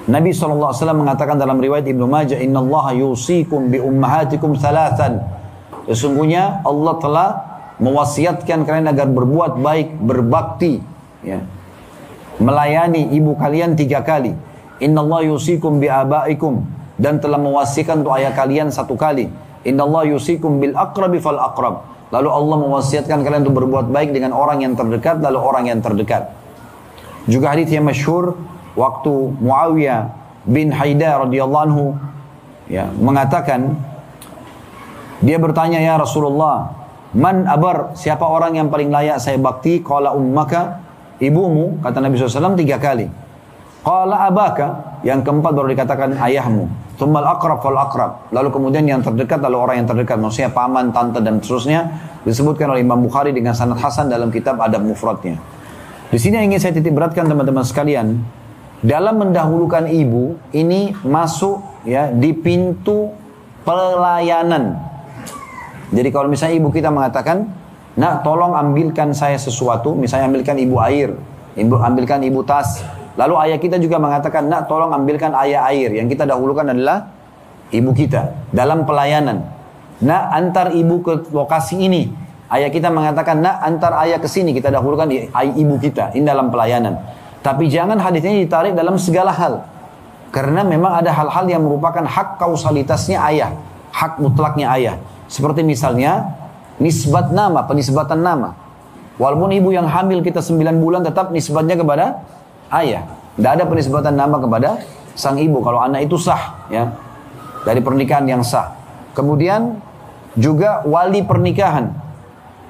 Nabi SAW mengatakan dalam riwayat Ibnu Majah, Inna Allah yusikum bi ummahatikum thalathan. Sesungguhnya Allah telah mewasiatkan kalian agar berbuat baik, berbakti, ya, melayani ibu kalian 3 kali. Inna Allah yusikum bi abaikum, dan telah mewasiatkan untuk ayah kalian 1 kali. Inna Allah yusikum bil aqrabi fal aqrab. Lalu Allah mewasiatkan kalian untuk berbuat baik dengan orang yang terdekat, lalu orang yang terdekat. Juga hadits yang masyhur waktu Muawiyah bin Haidar radhiyallahu anhu, ya, mengatakan, dia bertanya, ya Rasulullah, man abar, siapa orang yang paling layak saya bakti? Qala ummaka, ibumu, kata Nabi SAW 3 kali. Qala abaka, yang keempat baru dikatakan ayahmu. Tsummal aqrab fal aqrab, lalu kemudian yang terdekat, lalu orang yang terdekat, maksudnya paman, tante dan seterusnya. Disebutkan oleh Imam Bukhari dengan sanad hasan dalam kitab Adab Mufradnya. Di sini yang ingin saya titik beratkan teman-teman sekalian, dalam mendahulukan ibu ini masuk, ya, di pintu pelayanan. Jadi kalau misalnya ibu kita mengatakan, nak tolong ambilkan saya sesuatu, misalnya ambilkan ibu air, ambilkan ibu tas. Lalu ayah kita juga mengatakan, nak tolong ambilkan ayah air. Yang kita dahulukan adalah ibu kita dalam pelayanan. Nak antar ibu ke lokasi ini. Ayah kita mengatakan, nak antar ayah ke sini. Kita dahulukan ibu kita. Ini dalam pelayanan. Tapi jangan hadis ini ditarik dalam segala hal. Karena memang ada hal-hal yang merupakan hak kausalitasnya ayah. Hak mutlaknya ayah. Seperti misalnya, nisbat nama, penisbatan nama. Walaupun ibu yang hamil kita 9 bulan, tetap nisbatnya kepada ayah. Tidak ada penisbatan nama kepada sang ibu. Kalau anak itu sah, ya, dari pernikahan yang sah. Kemudian juga wali pernikahan.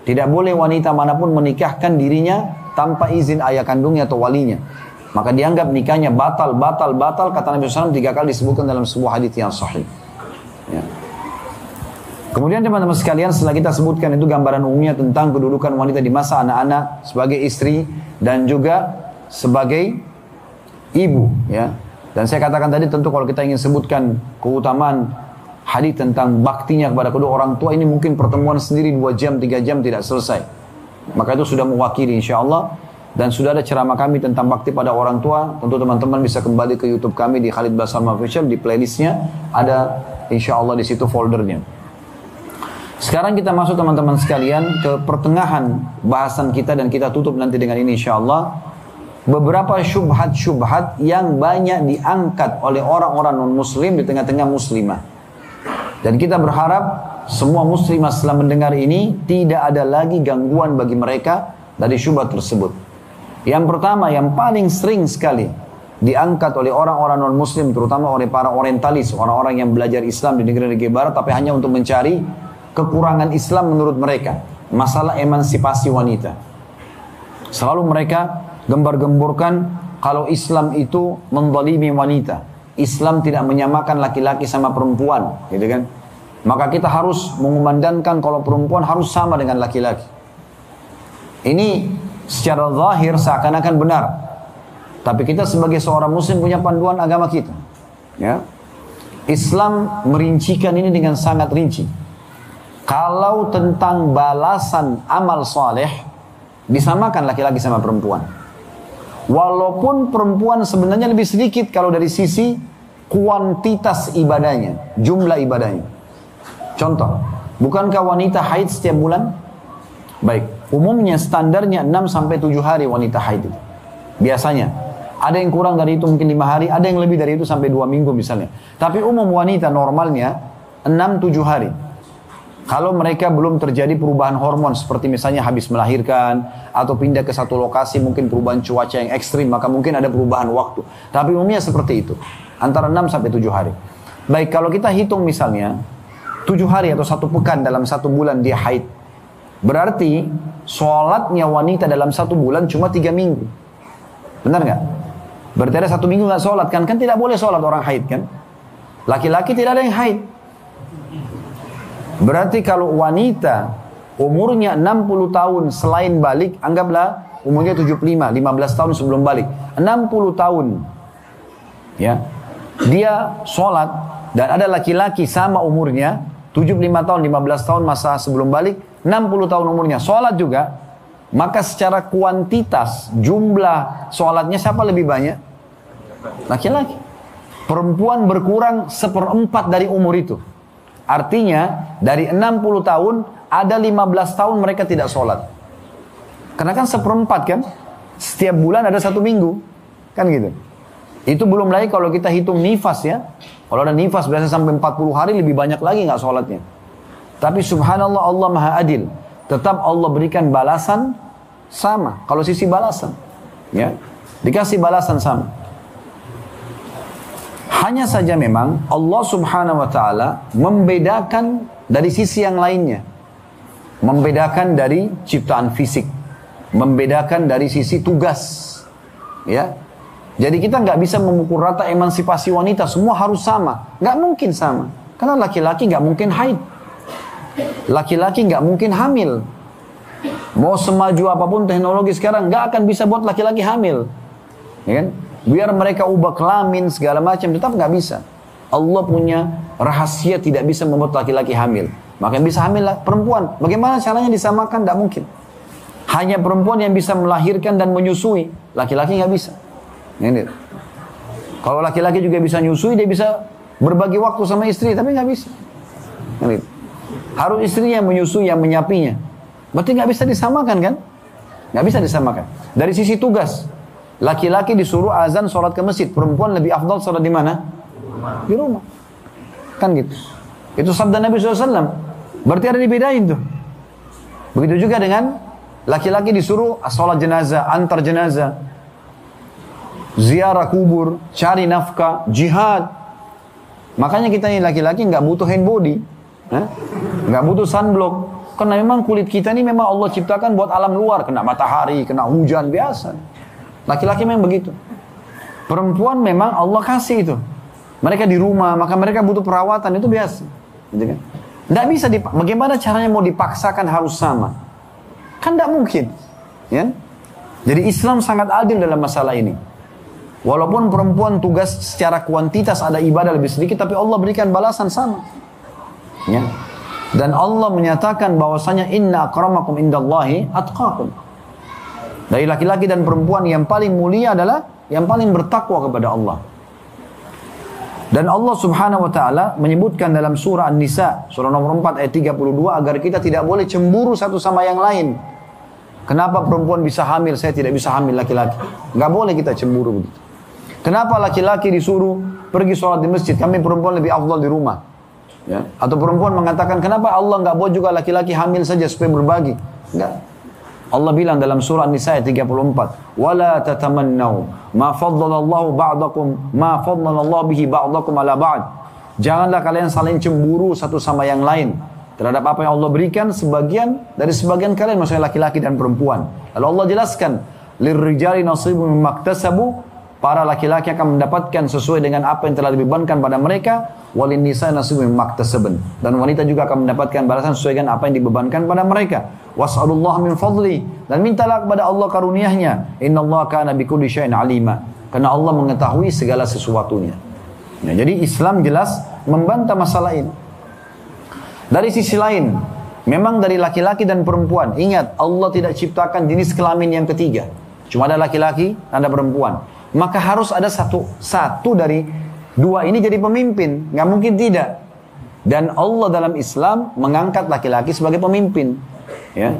Tidak boleh wanita manapun menikahkan dirinya tanpa izin ayah kandungnya atau walinya. Maka dianggap nikahnya batal. Kata Nabi SAW 3 kali disebutkan dalam sebuah hadits yang sahih. Ya. Kemudian teman-teman sekalian, setelah kita sebutkan itu gambaran umumnya tentang kedudukan wanita di masa anak-anak sebagai istri dan juga sebagai ibu, ya. Dan saya katakan tadi, tentu kalau kita ingin sebutkan keutamaan hadits tentang baktinya kepada kedua orang tua, ini mungkin pertemuan sendiri 2 jam, 3 jam tidak selesai. Maka itu sudah mewakili insyaAllah. Dan sudah ada ceramah kami tentang bakti pada orang tua. Tentu teman-teman bisa kembali ke YouTube kami di Khalid Basalamah Official. Di playlistnya ada insyaAllah di situ foldernya. Sekarang kita masuk teman-teman sekalian ke pertengahan bahasan kita. Dan kita tutup nanti dengan ini insyaAllah. Beberapa syubhat-syubhat yang banyak diangkat oleh orang-orang non-muslim di tengah-tengah muslimah. Dan kita berharap semua muslimah setelah mendengar ini tidak ada lagi gangguan bagi mereka dari syubhat tersebut. Yang pertama, yang paling sering sekali diangkat oleh orang-orang non-muslim, terutama oleh para orientalis, orang-orang yang belajar Islam di negeri-negeri barat, tapi hanya untuk mencari kekurangan Islam menurut mereka. Masalah emansipasi wanita. Selalu mereka gembar-gemburkan kalau Islam itu menzalimi wanita. Islam tidak menyamakan laki-laki sama perempuan, gitu kan? Maka kita harus mengumandangkan kalau perempuan harus sama dengan laki-laki. Ini secara zahir seakan-akan benar. Tapi kita sebagai seorang muslim punya panduan agama kita, ya. Islam merincikan ini dengan sangat rinci. Kalau tentang balasan amal soleh, disamakan laki-laki sama perempuan. Walaupun perempuan sebenarnya lebih sedikit kalau dari sisi kuantitas ibadahnya, jumlah ibadahnya. Contoh, bukankah wanita haid setiap bulan? Baik, umumnya standarnya 6-7 hari wanita haid itu. Biasanya. Ada yang kurang dari itu mungkin 5 hari, ada yang lebih dari itu sampai 2 minggu misalnya. Tapi umum wanita normalnya 6-7 hari. Kalau mereka belum terjadi perubahan hormon seperti misalnya habis melahirkan atau pindah ke satu lokasi, mungkin perubahan cuaca yang ekstrim, maka mungkin ada perubahan waktu. Tapi umumnya seperti itu, antara 6-7 hari. Baik, kalau kita hitung misalnya 7 hari atau 1 pekan dalam 1 bulan dia haid, berarti sholatnya wanita dalam 1 bulan cuma 3 minggu. Benar nggak? Berarti ada 1 minggu nggak sholat kan? Kan tidak boleh sholat orang haid kan? Laki-laki tidak ada yang haid. Berarti kalau wanita umurnya 60 tahun selain balik, anggaplah umurnya 75, 15 tahun sebelum balik, 60 tahun, ya, dia sholat, dan ada laki-laki sama umurnya 75 tahun, 15 tahun masa sebelum balik, 60 tahun umurnya, sholat juga, maka secara kuantitas jumlah sholatnya siapa lebih banyak? Laki-laki. perempuan berkurang 1/4 dari umur itu. Artinya dari 60 tahun ada 15 tahun mereka tidak sholat. Karena kan 1/4 kan, setiap bulan ada 1 minggu, kan gitu. Itu belum lagi kalau kita hitung nifas ya. Kalau ada nifas biasa sampai 40 hari lebih banyak lagi nggak sholatnya. Tapi subhanallah Allah maha adil. Tetap Allah berikan balasan sama. Kalau sisi balasan, ya dikasih balasan sama. Hanya saja memang Allah subhanahu wa ta'ala membedakan dari sisi yang lainnya. Membedakan dari ciptaan fisik. Membedakan dari sisi tugas. Ya. Jadi kita nggak bisa memukul rata emansipasi wanita. Semua harus sama. Nggak mungkin sama. Karena laki-laki nggak mungkin haid. Laki-laki nggak mungkin hamil. Mau semaju apapun teknologi sekarang nggak akan bisa buat laki-laki hamil. Ya kan? Biar mereka ubah kelamin segala macam tetap nggak bisa. Allah punya rahasia tidak bisa membuat laki-laki hamil. Maka yang bisa hamil perempuan. Bagaimana caranya disamakan? Nggak mungkin. Hanya perempuan yang bisa melahirkan dan menyusui. Laki-laki nggak bisa. Ini. Kalau laki-laki juga bisa nyusui, dia bisa berbagi waktu sama istri, tapi nggak bisa. Ini. Harus istrinya yang menyusui, yang menyapinya. Berarti nggak bisa disamakan kan? Nggak bisa disamakan. Dari sisi tugas, laki-laki disuruh azan sholat ke masjid, perempuan lebih afdal sholat di mana? Di rumah. Kan gitu. Itu sabda Nabi SAW. Berarti ada dibedain tuh. Begitu juga dengan laki-laki disuruh sholat jenazah, antar jenazah, ziarah kubur, cari nafkah, jihad. Makanya kita ini laki-laki nggak butuh hand body, nggak butuh sunblock. Karena memang kulit kita ini memang Allah ciptakan buat alam luar, kena matahari, kena hujan biasa. Laki-laki memang begitu. Perempuan memang Allah kasih itu. Mereka di rumah, maka mereka butuh perawatan, itu biasa. Gitu kan? Nggak bisa bagaimana caranya mau dipaksakan harus sama? Kan nggak mungkin, ya? Jadi Islam sangat adil dalam masalah ini. Walaupun perempuan tugas secara kuantitas ada ibadah lebih sedikit, tapi Allah berikan balasan sama. Ya. Dan Allah menyatakan bahwasanya inna akramakum indallahi atqakum. Dari laki-laki dan perempuan yang paling mulia adalah yang paling bertakwa kepada Allah. Dan Allah subhanahu wa ta'ala menyebutkan dalam surah An-Nisa, surah nomor 4 ayat 32, agar kita tidak boleh cemburu satu sama yang lain. Kenapa perempuan bisa hamil, saya tidak bisa hamil laki-laki? Nggak boleh kita cemburu begitu. Kenapa laki-laki disuruh pergi sholat di masjid, kami perempuan lebih afdal di rumah? Ya. Atau perempuan mengatakan, kenapa Allah nggak boleh juga laki-laki hamil saja supaya berbagi? Enggak. Allah bilang dalam surah An-Nisa ayat 34, "Wala tatamannau ma faddalallahu ba'dakum ma faddalallahu bihi ba'dakum ala ba'd." Janganlah kalian saling cemburu satu sama yang lain terhadap apa yang Allah berikan sebagian dari sebagian kalian, maksudnya laki-laki dan perempuan. Lalu Allah jelaskan, "Lirrijali nasibun mimma iktasabu." Para laki-laki akan mendapatkan sesuai dengan apa yang telah dibebankan pada mereka. Walin nisa nasibun mimma iktasabun. Dan wanita juga akan mendapatkan balasan sesuai dengan apa yang dibebankan pada mereka. Was'alullah min fadli. Dan mintalah kepada Allah karunia-Nya. Innallaha kana bikulli syai'in alima. Karena Allah mengetahui segala sesuatunya. Nah, jadi Islam jelas membantah masalah ini. Dari sisi lain, memang dari laki-laki dan perempuan. Ingat, Allah tidak ciptakan jenis kelamin yang ketiga. Cuma ada laki-laki, ada perempuan. Maka harus ada satu dari dua ini jadi pemimpin. Nggak mungkin tidak. Dan Allah dalam Islam mengangkat laki-laki sebagai pemimpin. Ya.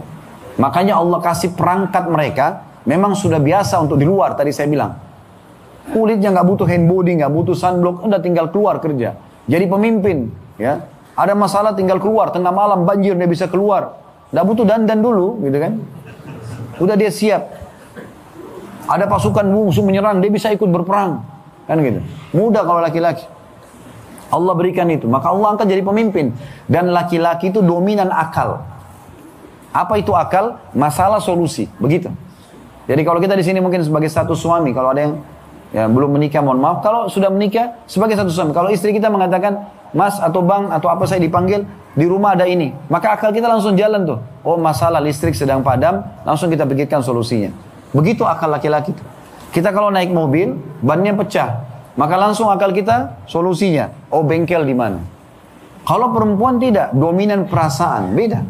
Makanya Allah kasih perangkat mereka. Memang sudah biasa untuk di luar. Tadi saya bilang. Kulitnya nggak butuh hand body, nggak butuh sunblock. Udah tinggal keluar kerja. Jadi pemimpin. Ya. Ada masalah tinggal keluar. Tengah malam banjir dia bisa keluar. Nggak butuh dandan dulu. Gitu kan. Udah dia siap. Ada pasukan musuh menyerang, dia bisa ikut berperang. Kan gitu. Mudah kalau laki-laki. Allah berikan itu. Maka Allah angkat jadi pemimpin. Dan laki-laki itu dominan akal. Apa itu akal? Masalah solusi. Begitu. Jadi kalau kita di sini mungkin sebagai status suami. Kalau ada yang ya, belum menikah, mohon maaf. Kalau sudah menikah, sebagai status suami. Kalau istri kita mengatakan, Mas atau Bang atau apa saya dipanggil, di rumah ada ini. Maka akal kita langsung jalan tuh. Oh, masalah listrik sedang padam. Langsung kita pikirkan solusinya. Begitu akal laki-laki itu. Kita kalau naik mobil, bannya pecah. Maka langsung akal kita solusinya. Oh, bengkel di mana? Kalau perempuan tidak, dominan perasaan. Beda.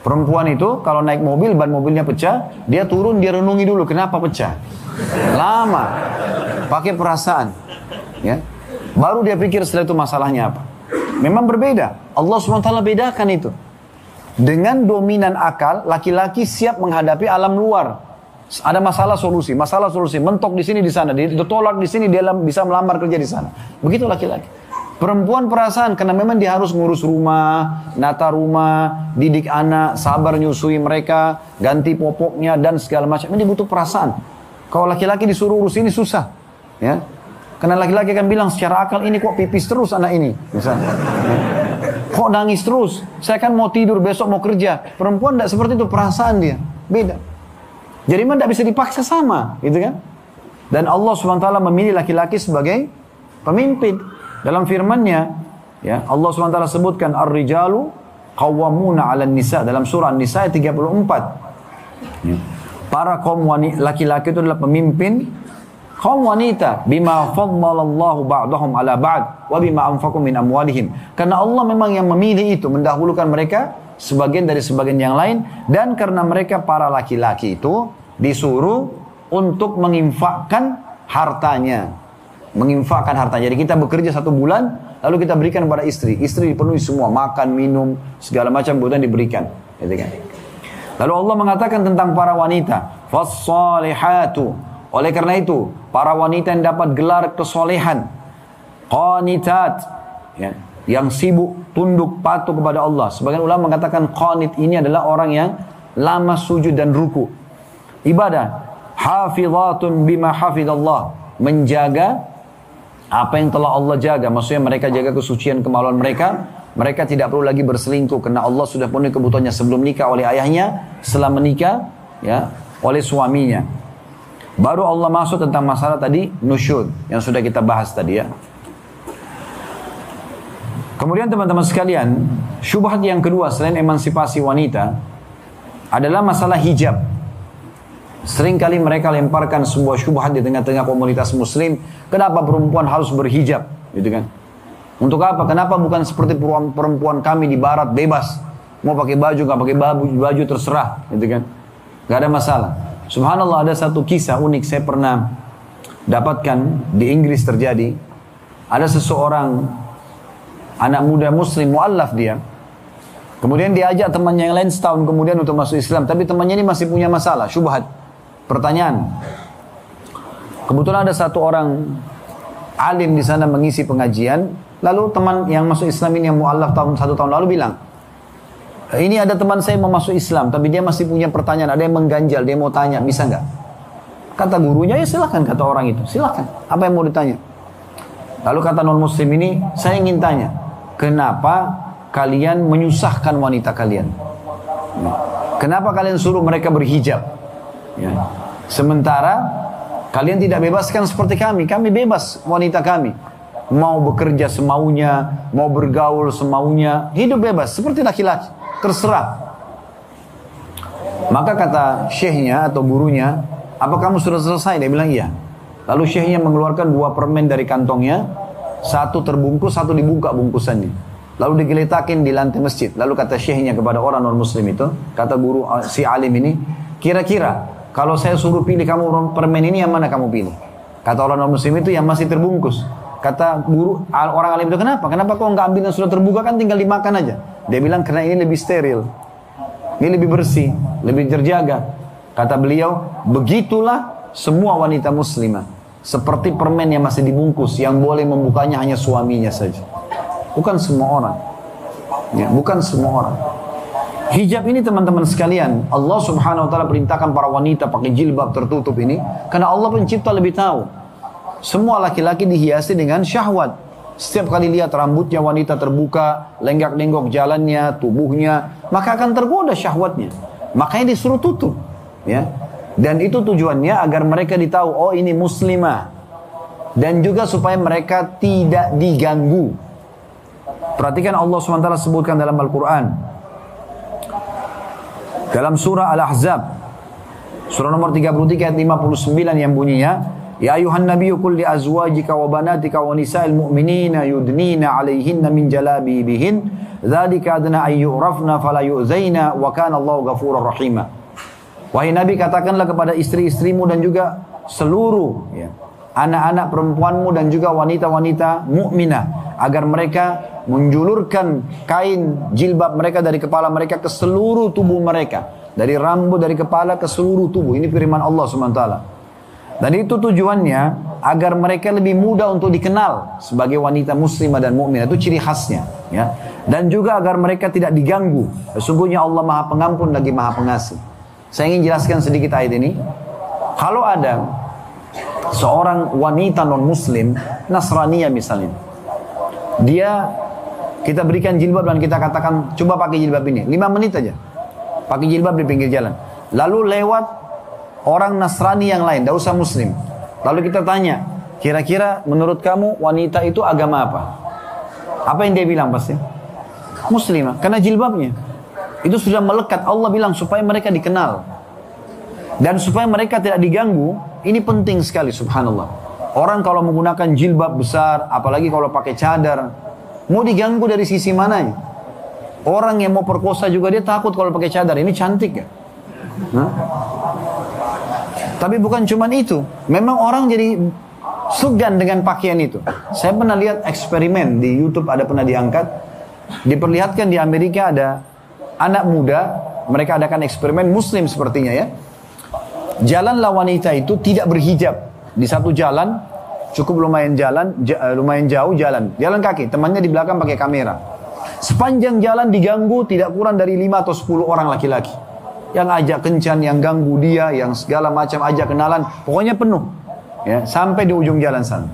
Perempuan itu kalau naik mobil, ban mobilnya pecah, dia turun, dia renungi dulu. Kenapa pecah? Lama. Pakai perasaan. Ya. Baru dia pikir setelah itu masalahnya apa. Memang berbeda. Allah SWT bedakan itu. Dengan dominan akal, laki-laki siap menghadapi alam luar. Ada masalah solusi, mentok di sini di sana, ditolak di sini, dia bisa melamar kerja di sana. Begitu laki-laki. Perempuan perasaan, karena memang dia harus ngurus rumah, nata rumah, didik anak, sabar nyusui mereka, ganti popoknya dan segala macam. Ini butuh perasaan. Kalau laki-laki disuruh urus ini susah, ya. Karena laki-laki akan bilang secara akal, ini kok pipis terus anak ini, misalnya. Kok nangis terus? Saya kan mau tidur, besok mau kerja. Perempuan tidak seperti itu, perasaan dia beda. Jadi memang tidak bisa dipaksa sama, gitu kan? Dan Allah SWT memilih laki-laki sebagai pemimpin. Dalam firman-Nya, ya, Allah SWT sebutkan ar-rijalu qawwamuna 'alan nisa dalam surah An-Nisa 34. Ya. Para kaum wanita, laki-laki itu adalah pemimpin kaum wanita bima faddalallahu ba'dahum 'ala ba'd wa bima anfaqu min amwalihim. Karena Allah memang yang memilih itu, mendahulukan mereka sebagian dari sebagian yang lain, dan karena mereka para laki-laki itu disuruh untuk menginfakkan hartanya. Menginfakkan hartanya. Jadi kita bekerja 1 bulan, lalu kita berikan kepada istri. Istri dipenuhi semua, makan, minum, segala macam kebutuhan diberikan. Gitu kan? Lalu Allah mengatakan tentang para wanita, fas-salihatu. Oleh karena itu, para wanita yang dapat gelar kesolehan, qanitat, ya, yang sibuk, tunduk, patuh kepada Allah. Sebagian ulama mengatakan qanit ini adalah orang yang lama sujud dan ruku. Ibadah. Hafizatun bima hafizallah. Menjaga apa yang telah Allah jaga. Maksudnya mereka jaga kesucian kemaluan mereka. Mereka tidak perlu lagi berselingkuh karena Allah sudah penuhi kebutuhannya sebelum nikah oleh ayahnya, setelah menikah ya oleh suaminya. Baru Allah masuk tentang masalah tadi nusyud yang sudah kita bahas tadi ya. Kemudian teman-teman sekalian, syubhat yang kedua selain emansipasi wanita adalah masalah hijab. Seringkali mereka lemparkan sebuah syubhat di tengah-tengah komunitas muslim, kenapa perempuan harus berhijab, gitu kan? Untuk apa? Kenapa bukan seperti perempuan kami di barat bebas, mau pakai baju nggak pakai baju terserah, gitu kan? Gak ada masalah. Subhanallah, ada satu kisah unik saya pernah dapatkan di Inggris terjadi. Ada seseorang anak muda muslim mu'allaf dia. Kemudian dia ajak temannya yang lain setahun kemudian untuk masuk Islam, tapi temannya ini masih punya masalah, syubhat. Pertanyaan, kebetulan ada satu orang alim di sana mengisi pengajian, lalu teman yang masuk Islam ini yang mu'allaf 1 tahun lalu bilang, ini ada teman saya mau masuk Islam, tapi dia masih punya pertanyaan, ada yang mengganjal, dia mau tanya, bisa nggak? Kata gurunya, ya silakan, kata orang itu, silakan, apa yang mau ditanya? Lalu kata non muslim ini, saya ingin tanya, kenapa kalian menyusahkan wanita kalian? Kenapa kalian suruh mereka berhijab? Ya. Sementara kalian tidak bebaskan seperti kami bebas wanita kami. Mau bekerja semaunya, mau bergaul semaunya, hidup bebas seperti laki-laki, terserah. Maka kata syekhnya atau gurunya, apa kamu sudah selesai? Dia bilang iya. Lalu syekhnya mengeluarkan 2 permen dari kantongnya, 1 terbungkus, 1 dibuka bungkusannya. Lalu digeletakin di lantai masjid. Lalu kata syekhnya kepada orang non muslim itu, kata guru si alim ini, kira-kira kalau saya suruh pilih kamu permen ini, yang mana kamu pilih? Kata orang non muslim itu yang masih terbungkus. Kata guru orang alim itu, kenapa? Kenapa kau nggak ambil yang sudah terbuka, kan tinggal dimakan aja? Dia bilang karena ini lebih steril, ini lebih bersih, lebih terjaga. Kata beliau, begitulah semua wanita muslimah, seperti permen yang masih dibungkus, yang boleh membukanya hanya suaminya saja, bukan semua orang. Ya, bukan semua orang. Hijab ini teman-teman sekalian, Allah subhanahu wa ta'ala perintahkan para wanita pakai jilbab tertutup ini, karena Allah pencipta lebih tahu. Semua laki-laki dihiasi dengan syahwat. Setiap kali lihat rambutnya wanita terbuka, lenggak-lenggok jalannya, tubuhnya, maka akan tergoda syahwatnya. Makanya disuruh tutup. Ya. Dan itu tujuannya agar mereka ditahu, oh ini muslimah. Dan juga supaya mereka tidak diganggu. Perhatikan Allah SWT sebutkan dalam Al-Quran. Dalam surah Al-Ahzab, surah nomor 33 ayat 59 yang bunyinya, Ya ayuhan nabiyyu qul li azwajika wa banatika wa nisa'il mu'minina yudnina 'alaihinna min jalabibihin, dzalika adna ay yu'rafna fala yu'zaina wa kana Allahu ghafurur rahima. Wahai Nabi, katakanlah kepada istri-istrimu dan juga seluruh anak-anak perempuanmu dan juga wanita-wanita mukminah agar mereka menjulurkan kain jilbab mereka dari kepala mereka ke seluruh tubuh mereka, dari rambut dari kepala ke seluruh tubuh. Ini firman Allah SWT. Dan itu tujuannya agar mereka lebih mudah untuk dikenal sebagai wanita muslimah dan mukminah. Itu ciri khasnya, ya. Dan juga agar mereka tidak diganggu. Sesungguhnya Allah Maha Pengampun lagi Maha Pengasih. Saya ingin jelaskan sedikit ayat ini. Kalau ada seorang wanita non-muslim, Nasraniyah misalnya, kita berikan jilbab dan kita katakan, coba pakai jilbab ini, 5 menit aja, pakai jilbab di pinggir jalan. Lalu lewat orang Nasrani yang lain, tidak usah muslim. Lalu kita tanya, kira-kira menurut kamu wanita itu agama apa? Apa yang dia bilang pasti? Muslimah, karena jilbabnya. Itu sudah melekat. Allah bilang supaya mereka dikenal. Dan supaya mereka tidak diganggu, ini penting sekali, subhanallah. Orang kalau menggunakan jilbab besar, apalagi kalau pakai cadar, mau diganggu dari sisi mananya? Orang yang mau perkosa juga dia takut kalau pakai cadar. Ini cantik ya? Tapi bukan cuma itu. Memang orang jadi segan dengan pakaian itu. Saya pernah lihat eksperimen di YouTube, ada pernah diangkat. Diperlihatkan di Amerika ada anak muda, mereka adakan eksperimen muslim sepertinya ya. Jalanlah wanita itu tidak berhijab. Di satu jalan, cukup lumayan jauh jalan kaki. Temannya di belakang pakai kamera. Sepanjang jalan diganggu tidak kurang dari 5 atau 10 orang laki-laki. Yang ajak kencan, yang ganggu dia, yang segala macam ajak kenalan. Pokoknya penuh. Ya, sampai di ujung jalan sana.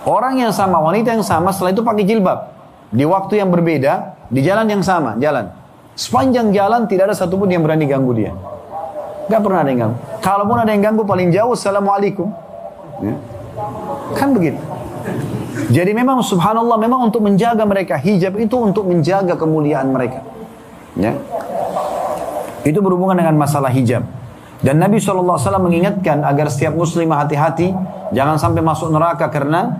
Orang yang sama, wanita yang sama setelah itu pakai jilbab. Di waktu yang berbeda, di jalan yang sama, jalan. Sepanjang jalan tidak ada satupun yang berani ganggu dia. Gak pernah ada yang ganggu. Kalaupun ada yang ganggu paling jauh, Assalamualaikum. Ya. Kan begitu. Jadi memang subhanallah, memang untuk menjaga mereka. Hijab itu untuk menjaga kemuliaan mereka. Ya. Itu berhubungan dengan masalah hijab. Dan Nabi SAW mengingatkan agar setiap muslimah hati-hati. Jangan sampai masuk neraka karena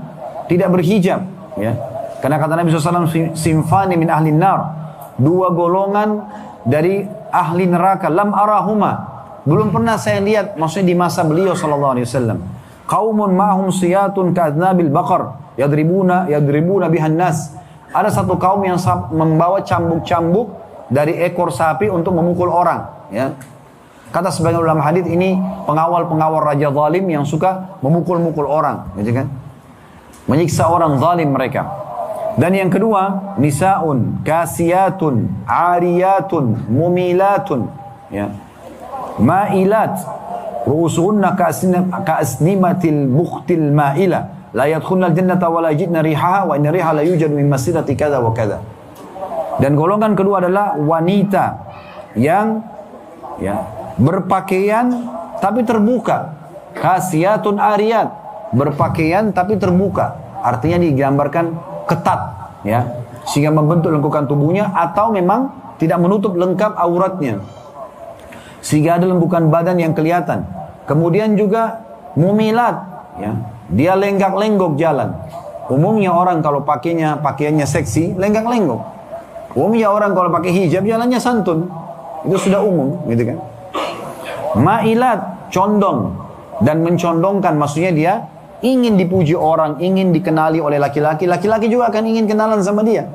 tidak berhijab. Ya. Karena kata Nabi SAW, simfani min ahli nar. 2 golongan dari ahli neraka. Lam arahuma. Belum pernah saya lihat, maksudnya di masa beliau SAW. Qaumun ma'hum siyatun ka'adnabil baqar. Yadribuna bihan nas. Ada satu kaum yang membawa cambuk-cambuk dari ekor sapi untuk memukul orang. Ya. Kata sebagian ulama hadis ini pengawal-pengawal raja zalim yang suka memukul-mukul orang. Gitu kan? Menyiksa orang zalim mereka. Dan yang kedua, nisaun, kasiyatun, ariyatun, mumilatun. Ya. Ma'ilat ru'usuhunna ka'asnimatil bukhtil ma'ila la yadkhulnal jannata wa la yajidna rihaha wa inna riha la yujadu min masirati kada wa kada. Dan golongan kedua adalah wanita yang ya, berpakaian tapi terbuka. Kasiyatun ariyat, berpakaian tapi terbuka. Artinya digambarkan ketat ya, sehingga membentuk lengkukan tubuhnya atau memang tidak menutup lengkap auratnya. Sehingga ada lembukan badan yang kelihatan. Kemudian juga mumilat, ya. Dia lenggak-lenggok jalan. Umumnya orang kalau pakaiannya seksi, lenggak-lenggok. Umumnya orang kalau pakai hijab jalannya santun. Itu sudah umum, gitu kan. Ma'ilat, condong dan mencondongkan, maksudnya dia ingin dipuji orang, ingin dikenali oleh laki-laki. Laki-laki juga akan ingin kenalan sama dia.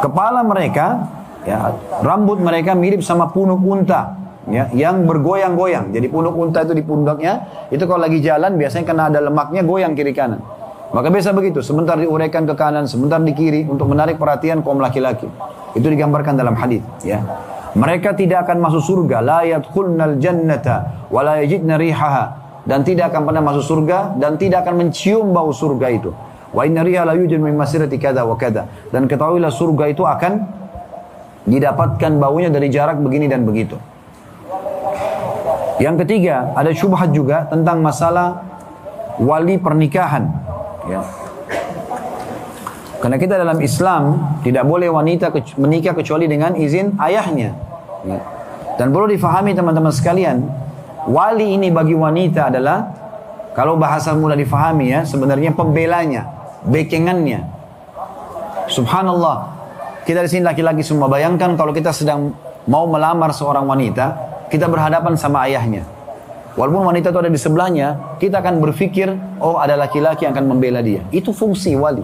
Kepala mereka, ya, rambut mereka mirip sama punuk unta, ya, yang bergoyang-goyang. Jadi punuk unta itu di pundaknya, itu kalau lagi jalan biasanya karena ada lemaknya goyang kiri kanan. Maka biasa begitu, sebentar diuraikan ke kanan, sebentar di kiri untuk menarik perhatian kaum laki-laki. Itu digambarkan dalam hadis, ya. Mereka tidak akan masuk surga, la yadkhulnal jannata wa la yajidna rihaha, dan tidak akan pernah masuk surga dan tidak akan mencium bau surga itu. Wa inna riha la yujadu min masirati kada wa kada. Dan ketahuilah surga itu akan didapatkan baunya dari jarak begini dan begitu. Yang ketiga, ada syubhat juga tentang masalah wali pernikahan. Ya. Karena kita dalam Islam tidak boleh wanita menikah kecuali dengan izin ayahnya. Ya. Dan perlu difahami teman-teman sekalian, wali ini bagi wanita adalah, kalau bahasa mudah difahami ya, sebenarnya pembelanya, backingannya. Subhanallah. Kita di sini laki-laki semua, bayangkan kalau kita sedang mau melamar seorang wanita, kita berhadapan sama ayahnya. Walaupun wanita itu ada di sebelahnya, kita akan berpikir, oh ada laki-laki yang akan membela dia. Itu fungsi wali.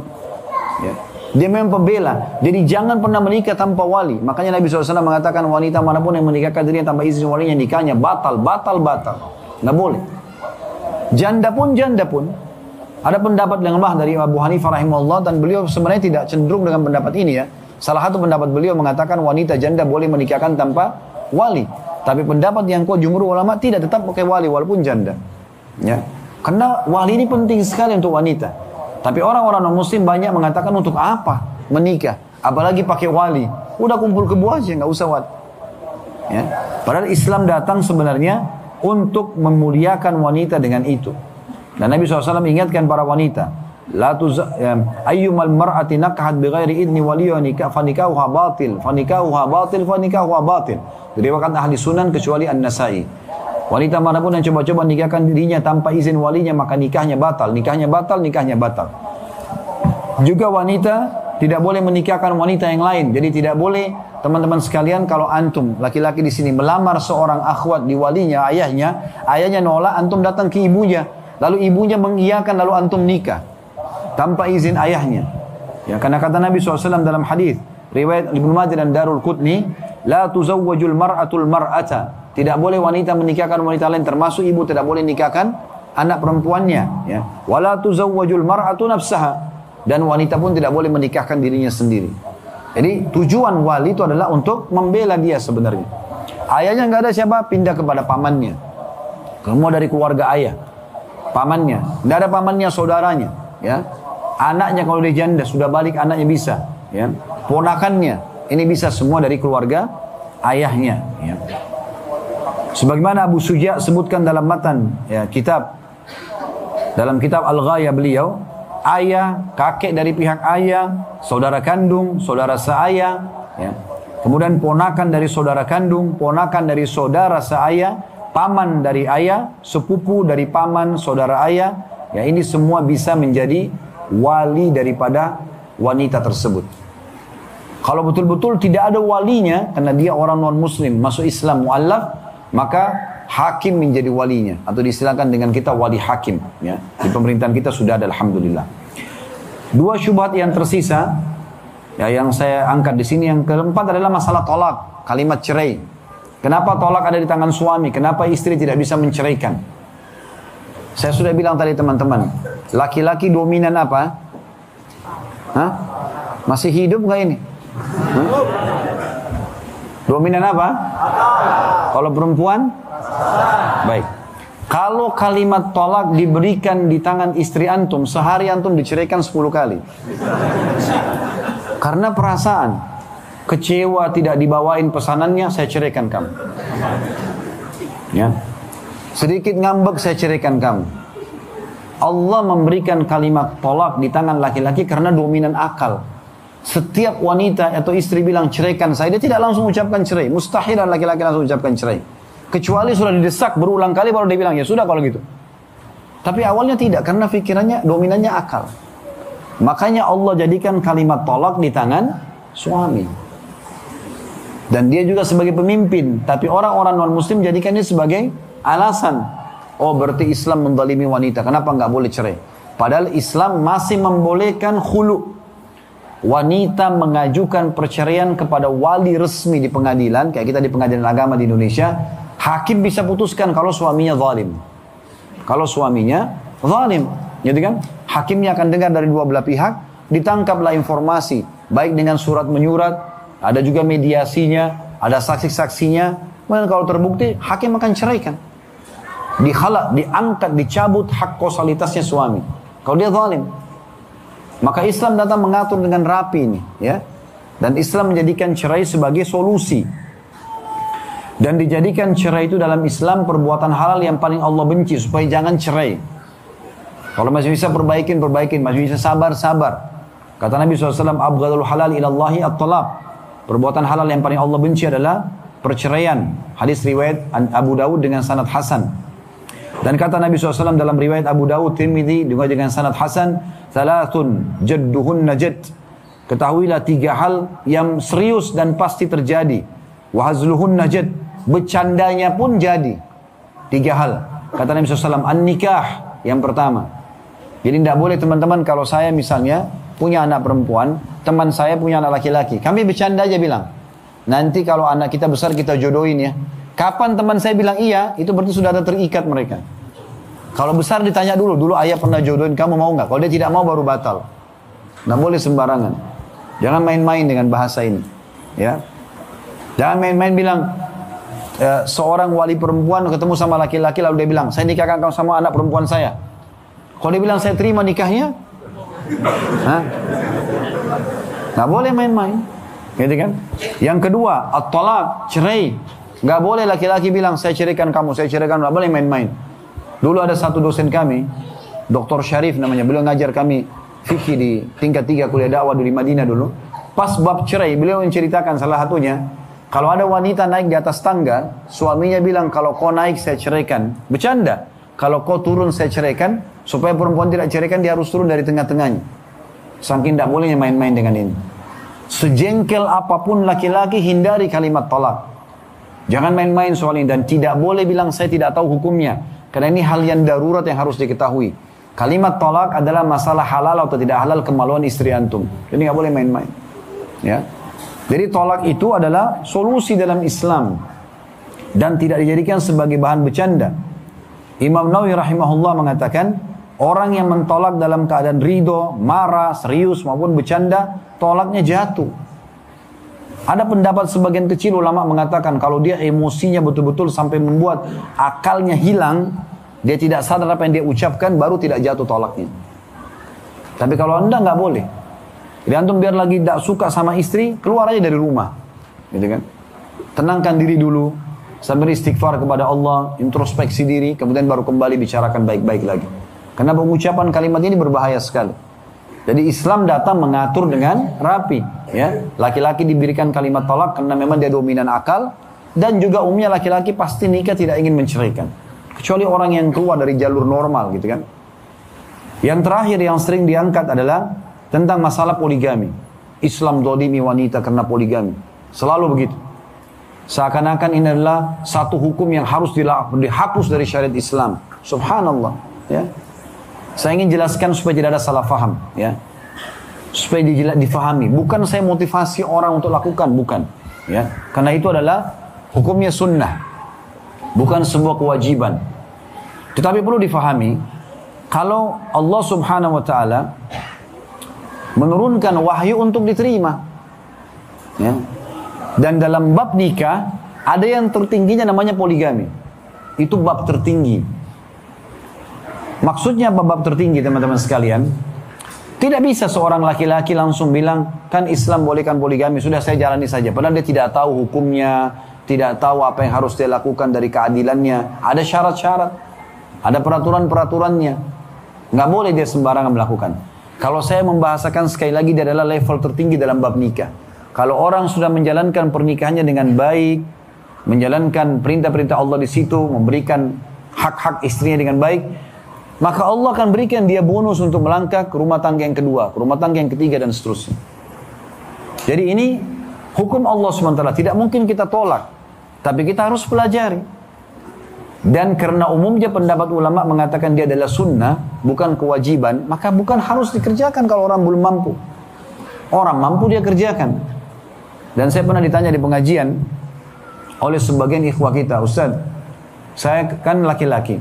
Ya. Dia memang pembela. Jadi jangan pernah menikah tanpa wali. Makanya Nabi SAW mengatakan wanita manapun yang menikahkan dirinya tanpa izin walinya, nikahnya batal. Nggak boleh. Janda pun. Ada pendapat yang lemah dari Abu Hanifah rahimahullah, dan beliau sebenarnya tidak cenderung dengan pendapat ini ya. Salah satu pendapat beliau mengatakan wanita janda boleh menikahkan tanpa wali. Tapi pendapat yang kuat jumhur ulama tidak, tetap pakai wali walaupun janda. Ya. Karena wali ini penting sekali untuk wanita. Tapi orang-orang non-muslim banyak mengatakan untuk apa menikah, apalagi pakai wali. Udah kumpul kebo aja, nggak usah wali. Ya. Padahal Islam datang sebenarnya untuk memuliakan wanita dengan itu. Dan Nabi SAW ingatkan para wanita, ayyumal mar'ati nakahat bighairi idni waliya fanikahuha batil. Diriwayatkan ahli sunan kecuali An-Nasai. Wanita manapun yang coba-coba nikahkan dirinya tanpa izin walinya, maka nikahnya batal. Juga wanita tidak boleh menikahkan wanita yang lain. Jadi tidak boleh, teman-teman sekalian, kalau antum laki-laki di sini melamar seorang akhwat di walinya, ayahnya nolak, antum datang ke ibunya, lalu ibunya mengiyakan, lalu antum nikah tanpa izin ayahnya. Ya, karena kata Nabi SAW dalam hadis riwayat Ibnu Majah dan Darul Qutni, la tuzawwajul mar'atul mar'ata. Tidak boleh wanita menikahkan wanita lain, termasuk ibu tidak boleh nikahkan anak perempuannya, ya. Wala tuzawwajul mar'atu nafsaha. Dan wanita pun tidak boleh menikahkan dirinya sendiri. Jadi tujuan wali itu adalah untuk membela dia sebenarnya. Ayahnya nggak ada siapa, pindah kepada pamannya. Semua dari keluarga ayah. Pamannya, nggak ada pamannya, saudaranya, ya. Anaknya kalau dia janda sudah balik, anaknya bisa, ya. Ponakannya ini bisa, semua dari keluarga ayahnya, ya. Sebagaimana Abu Suja sebutkan dalam matan, ya, dalam kitab Al-Ghayah beliau, ayah, kakek dari pihak ayah, saudara kandung, saudara seayah, ya. Kemudian ponakan dari saudara kandung, ponakan dari saudara seayah, paman dari ayah, sepupu dari paman, saudara ayah, ya, ini semua bisa menjadi wali daripada wanita tersebut. Kalau betul-betul tidak ada walinya, karena dia orang non-muslim, masuk Islam mu'allaf, maka hakim menjadi walinya, atau diistilahkan dengan kita wali hakim, ya. Di pemerintahan kita sudah ada, alhamdulillah. Dua syubhat yang tersisa, ya, yang saya angkat di sini, yang keempat adalah masalah tolak, kalimat cerai. Kenapa tolak ada di tangan suami? Kenapa istri tidak bisa menceraikan? Saya sudah bilang tadi teman-teman, laki-laki dominan apa? Hah? Masih hidup nggak ini? Dominan apa? Kalau perempuan? Baik. Kalau kalimat tolak diberikan di tangan istri antum, sehari antum diceraikan 10 kali. Karena perasaan, kecewa tidak dibawain pesanannya, saya ceraikan kamu. Ya. Sedikit ngambek, saya ceraikan kamu. Allah memberikan kalimat tolak di tangan laki-laki karena dominan akal. Setiap wanita atau istri bilang ceraikan saya, dia tidak langsung ucapkan cerai. Mustahil laki-laki langsung ucapkan cerai. Kecuali sudah didesak berulang kali baru dia bilang ya sudah kalau gitu. Tapi awalnya tidak, karena pikirannya dominannya akal. Makanya Allah jadikan kalimat tolak di tangan suami. Dan dia juga sebagai pemimpin. Tapi orang-orang non-muslim jadikan ini sebagai alasan. Oh, berarti Islam menzalimi wanita, kenapa nggak boleh cerai? Padahal Islam masih membolehkan khulu. Wanita mengajukan perceraian kepada wali resmi di pengadilan, kayak kita di pengadilan agama di Indonesia, hakim bisa putuskan kalau suaminya zalim. Kalau suaminya zalim, jadi kan hakimnya akan dengar dari dua belah pihak, ditangkaplah informasi, baik dengan surat menyurat, ada juga mediasinya, ada saksi-saksinya. Kemudian kalau terbukti, hakim akan ceraikan. Dihalak, diangkat, dicabut hak kausalitasnya suami. Kalau dia zalim. Maka Islam datang mengatur dengan rapi ini, ya. Dan Islam menjadikan cerai sebagai solusi. Dan dijadikan cerai itu dalam Islam perbuatan halal yang paling Allah benci, supaya jangan cerai. Kalau masih bisa perbaikin, masih bisa sabar. Kata Nabi SAW, abghadul halal ilallahi at-talaq. Perbuatan halal yang paling Allah benci adalah perceraian. Hadis riwayat Abu Dawud dengan sanad hasan. Dan kata Nabi SAW dalam riwayat Abu Dawud, Tirmidzi juga dengan sanad hasan, thalathun jadduhunna jadd. Ketahuilah 3 hal yang serius dan pasti terjadi. Wa hazluhunna jadd. Bercandanya pun jadi. 3 hal. Kata Nabi SAW, an-nikah yang pertama. Jadi tidak boleh teman-teman kalau saya misalnya punya anak perempuan, teman saya punya anak laki-laki. Kami bercanda aja bilang, nanti kalau anak kita besar kita jodohin ya. Kapan teman saya bilang iya, itu berarti sudah ada terikat mereka. Kalau besar ditanya dulu ayah pernah jodohin kamu mau nggak? Kalau dia tidak mau baru batal. Nggak boleh sembarangan. Jangan main-main dengan bahasa ini. Ya, jangan main-main bilang seorang wali perempuan ketemu sama laki-laki lalu dia bilang saya nikahkan kamu sama anak perempuan saya. Kalau dia bilang saya terima nikahnya, nggak boleh main-main, gitu kan? Yang kedua, at-talaq, cerai. Nggak boleh laki-laki bilang saya ceraikan kamu, saya ceraikan, nggak boleh main-main. Dulu ada satu dosen kami, Dr. Syarif namanya, beliau ngajar kami fikih di tingkat 3 kuliah dakwah di Madinah dulu. Pas bab cerai, beliau menceritakan salah satunya, kalau ada wanita naik di atas tangga, suaminya bilang kalau kau naik saya ceraikan. Bercanda. Kalau kau turun saya ceraikan, supaya perempuan tidak ceraikan dia harus turun dari tengah-tengahnya. Saking tidak bolehnya main-main dengan ini. Sejengkel apapun laki-laki hindari kalimat tolak. Jangan main-main soal ini dan tidak boleh bilang saya tidak tahu hukumnya. Karena ini hal yang darurat yang harus diketahui. Kalimat tolak adalah masalah halal atau tidak halal kemaluan istri antum. Jadi nggak boleh main-main. Ya. Jadi tolak itu adalah solusi dalam Islam dan tidak dijadikan sebagai bahan bercanda. Imam Nawawi rahimahullah mengatakan orang yang mentolak dalam keadaan ridho, marah, serius maupun bercanda, tolaknya jatuh. Ada pendapat sebagian kecil ulama mengatakan kalau dia emosinya betul-betul sampai membuat akalnya hilang, dia tidak sadar apa yang dia ucapkan, baru tidak jatuh tolaknya. Tapi kalau anda nggak boleh. Jadi antum biar lagi tidak suka sama istri, keluar aja dari rumah, gitu kan? Tenangkan diri dulu, sambil istighfar kepada Allah, introspeksi diri, kemudian baru kembali bicarakan baik-baik lagi. Karena pengucapan kalimat ini berbahaya sekali. Jadi Islam datang mengatur dengan rapi, ya. Laki-laki diberikan kalimat talak karena memang dia dominan akal, dan juga umumnya laki-laki pasti nikah tidak ingin menceraikan, kecuali orang yang keluar dari jalur normal, gitu kan. Yang terakhir yang sering diangkat adalah tentang masalah poligami. Islam dolimi wanita karena poligami. Selalu begitu. Seakan-akan ini adalah satu hukum yang harus dihapus dari syariat Islam. Subhanallah. Ya. Saya ingin jelaskan supaya tidak ada salah faham. Ya. Supaya difahami. Bukan saya motivasi orang untuk lakukan. Bukan. Ya. Karena itu adalah hukumnya sunnah. Bukan sebuah kewajiban. Tetapi perlu difahami. Kalau Allah subhanahu wa ta'ala menurunkan wahyu untuk diterima. Ya. Dan dalam bab nikah, ada yang tertingginya namanya poligami. Itu bab tertinggi. Maksudnya bab tertinggi teman-teman sekalian. Tidak bisa seorang laki-laki langsung bilang, kan Islam bolehkan poligami, sudah saya jalani saja. Padahal dia tidak tahu hukumnya, tidak tahu apa yang harus dia lakukan dari keadilannya. Ada syarat-syarat, ada peraturan-peraturannya. Nggak boleh dia sembarangan melakukan. Kalau saya membahasakan sekali lagi, dia adalah level tertinggi dalam bab nikah. Kalau orang sudah menjalankan pernikahannya dengan baik, menjalankan perintah-perintah Allah di situ, memberikan hak-hak istrinya dengan baik, maka Allah akan berikan dia bonus untuk melangkah ke rumah tangga yang kedua, ke rumah tangga yang ketiga, dan seterusnya. Jadi ini hukum Allah SWT, tidak mungkin kita tolak, tapi kita harus pelajari. Dan karena umumnya pendapat ulama mengatakan dia adalah sunnah, bukan kewajiban, maka bukan harus dikerjakan kalau orang belum mampu. Orang mampu dia kerjakan. Dan saya pernah ditanya di pengajian oleh sebagian ikhwah kita, Ustaz, saya kan laki-laki,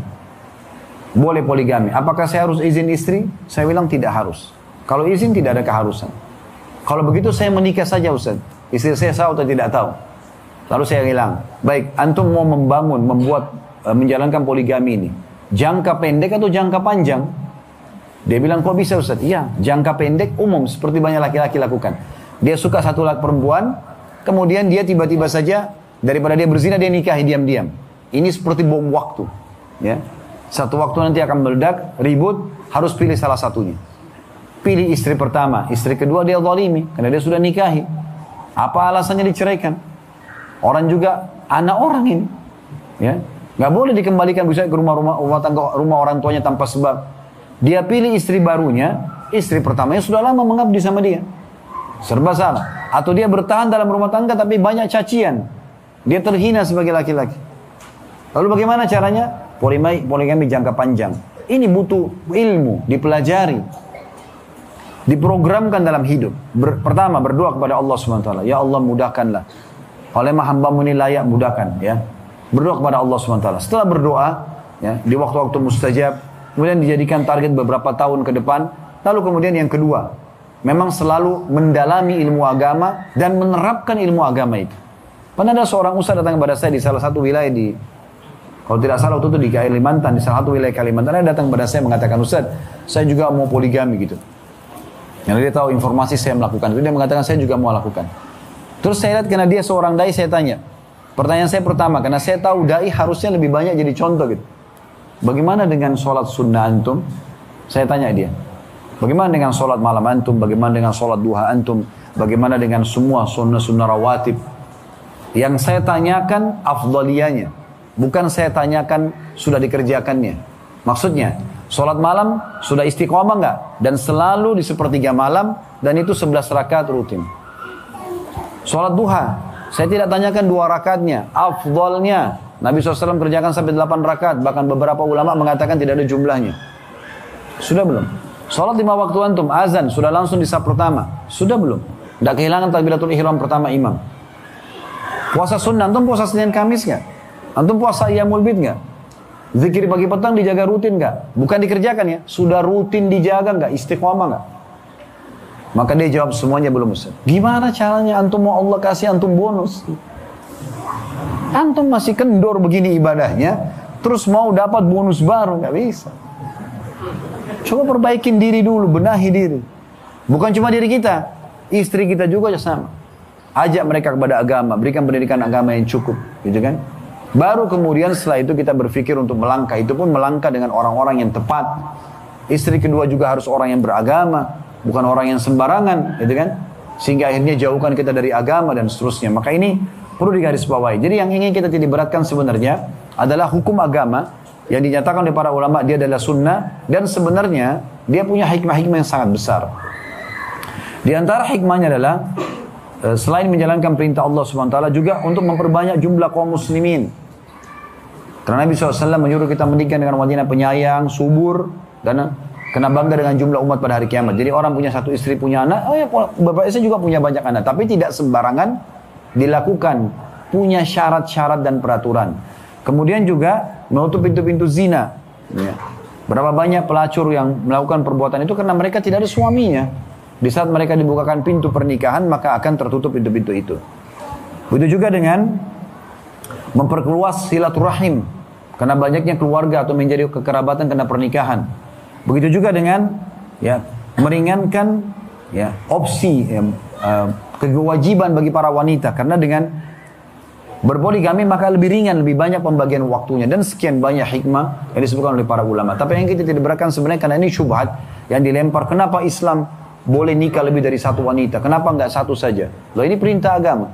boleh poligami, apakah saya harus izin istri? Saya bilang tidak harus. Kalau izin tidak ada keharusan. Kalau begitu saya menikah saja Ustaz, istri saya tahu atau tidak tahu. Lalu saya bilang, baik, antum mau menjalankan poligami ini, jangka pendek atau jangka panjang? Dia bilang, kok bisa Ustaz? Iya, jangka pendek umum seperti banyak laki-laki lakukan. Dia suka satu laki perempuan, kemudian dia tiba-tiba saja daripada dia berzina dia nikahi diam-diam. Ini seperti bom waktu, ya. Satu waktu nanti akan meledak, ribut, harus pilih salah satunya. Pilih istri pertama, istri kedua dia zalimi karena dia sudah nikahi. Apa alasannya diceraikan? Orang juga anak orang ini, ya. Nggak boleh dikembalikan bisa ke rumah orang tuanya tanpa sebab. Dia pilih istri barunya, istri pertamanya sudah lama mengabdi sama dia. Serba salah. Atau dia bertahan dalam rumah tangga tapi banyak cacian. Dia terhina sebagai laki-laki. Lalu bagaimana caranya? poligami jangka panjang. Ini butuh ilmu, dipelajari, diprogramkan dalam hidup. Pertama berdoa kepada Allah SWT. Ya Allah mudahkanlah. Oleh hamba-Mu ini layak, mudahkan. Ya. Berdoa kepada Allah SWT. Setelah berdoa, ya, di waktu-waktu mustajab, kemudian dijadikan target beberapa tahun ke depan. Lalu kemudian yang kedua, memang selalu mendalami ilmu agama dan menerapkan ilmu agama itu. Pernah ada seorang ustaz datang kepada saya di salah satu wilayah kalau tidak salah waktu itu di Kalimantan, di salah satu wilayah Kalimantan, dia datang kepada saya mengatakan, Ustaz, saya juga mau poligami gitu. Yang dia tahu informasi saya melakukan itu, dia mengatakan saya juga mau lakukan. Terus saya lihat karena dia seorang dai, saya tanya. Pertanyaan saya pertama, karena saya tahu dai harusnya lebih banyak jadi contoh gitu. Bagaimana dengan sholat sunnah antum? Saya tanya dia. Bagaimana dengan sholat malam antum? Bagaimana dengan sholat duha antum? Bagaimana dengan semua sunnah-sunnah rawatib? Yang saya tanyakan afdaliyahnya. Bukan saya tanyakan sudah dikerjakannya. Maksudnya, sholat malam sudah istiqomah enggak? Dan selalu di sepertiga malam, dan itu 11 rakaat rutin. Sholat duha, saya tidak tanyakan 2 rakaatnya, afdalnya. Nabi SAW kerjakan sampai 8 rakaat, bahkan beberapa ulama mengatakan tidak ada jumlahnya. Sudah belum? Sholat 5 waktu antum, azan, sudah langsung di saf pertama. Sudah belum? Tidak kehilangan takbiratul ihram pertama imam. Puasa sunnah, antum puasa Senin Kamis enggak? Antum puasa Ayyamul Bid enggak? Zikir pagi petang dijaga rutin enggak? Bukan dikerjakan ya, sudah rutin dijaga enggak? Istiqomah enggak? Maka dia jawab semuanya belum, Ustaz. Gimana caranya antum mau Allah kasih antum bonus? Antum masih kendor begini ibadahnya, terus mau dapat bonus baru, enggak bisa. Coba perbaikin diri dulu, benahi diri. Bukan cuma diri kita, istri kita juga sama. Ajak mereka kepada agama, berikan pendidikan agama yang cukup, gitu kan? Baru kemudian setelah itu kita berpikir untuk melangkah. Itu pun melangkah dengan orang-orang yang tepat. Istri kedua juga harus orang yang beragama, bukan orang yang sembarangan, gitu kan? Sehingga akhirnya jauhkan kita dari agama dan seterusnya. Maka ini perlu digarisbawahi. Jadi yang ingin kita titik beratkan sebenarnya adalah hukum agama yang dinyatakan oleh para ulama, dia adalah sunnah, dan sebenarnya dia punya hikmah-hikmah yang sangat besar. Di antara hikmahnya adalah selain menjalankan perintah Allah SWT juga untuk memperbanyak jumlah kaum muslimin. Karena Nabi SAW menyuruh kita menikah dengan wanita penyayang, subur, dan kena bangga dengan jumlah umat pada hari kiamat. Jadi orang punya satu istri, punya anak, oh ya bapak saya juga punya banyak anak. Tapi tidak sembarangan dilakukan, punya syarat-syarat dan peraturan. Kemudian juga menutup pintu-pintu zina. Ya. Berapa banyak pelacur yang melakukan perbuatan itu karena mereka tidak ada suaminya. Di saat mereka dibukakan pintu pernikahan, maka akan tertutup pintu-pintu itu. Begitu juga dengan memperluas silaturahim. Karena banyaknya keluarga atau menjadi kekerabatan karena pernikahan. Begitu juga dengan meringankan opsi kewajiban bagi para wanita. Karena dengan berpoligami maka lebih ringan, lebih banyak pembagian waktunya. Dan sekian banyak hikmah yang disebutkan oleh para ulama. Tapi yang kita tidak beratkan sebenarnya karena ini syubhat yang dilempar. Kenapa Islam boleh nikah lebih dari satu wanita? Kenapa enggak satu saja? Loh ini perintah agama.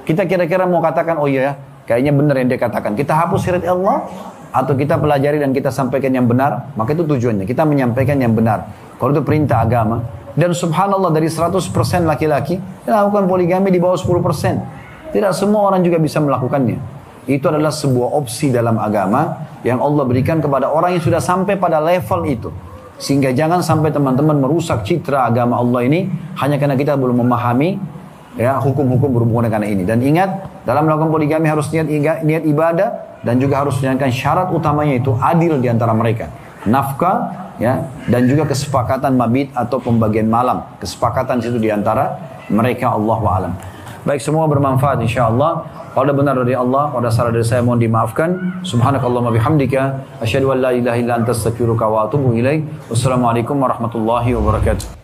Kita kira-kira mau katakan, oh iya kayaknya benar yang dia katakan. Kita hapus syariat Allah atau kita pelajari dan kita sampaikan yang benar, maka itu tujuannya. Kita menyampaikan yang benar. Kalau itu perintah agama. Dan subhanallah dari 100% laki-laki melakukan poligami di bawah 10%. Tidak semua orang juga bisa melakukannya. Itu adalah sebuah opsi dalam agama yang Allah berikan kepada orang yang sudah sampai pada level itu. Sehingga jangan sampai teman-teman merusak citra agama Allah ini hanya karena kita belum memahami hukum-hukum berhubungan dengan ini. Dan ingat, dalam melakukan poligami harus niat ibadah dan juga harus menjalankan syarat utamanya itu adil di antara mereka. Nafkah dan juga kesepakatan mabit atau pembagian malam. Kesepakatan situ di antara mereka, Allahu a'lam. Baik, semua bermanfaat insyaallah. Kalau ada benar dari Allah, kalau ada salah dari saya mohon dimaafkan. Subhanakallahumma bihamdika asyhadu an la ilaha illa anta astaghfiruka wa atubu ilaik. Wassalamualaikum warahmatullahi wabarakatuh.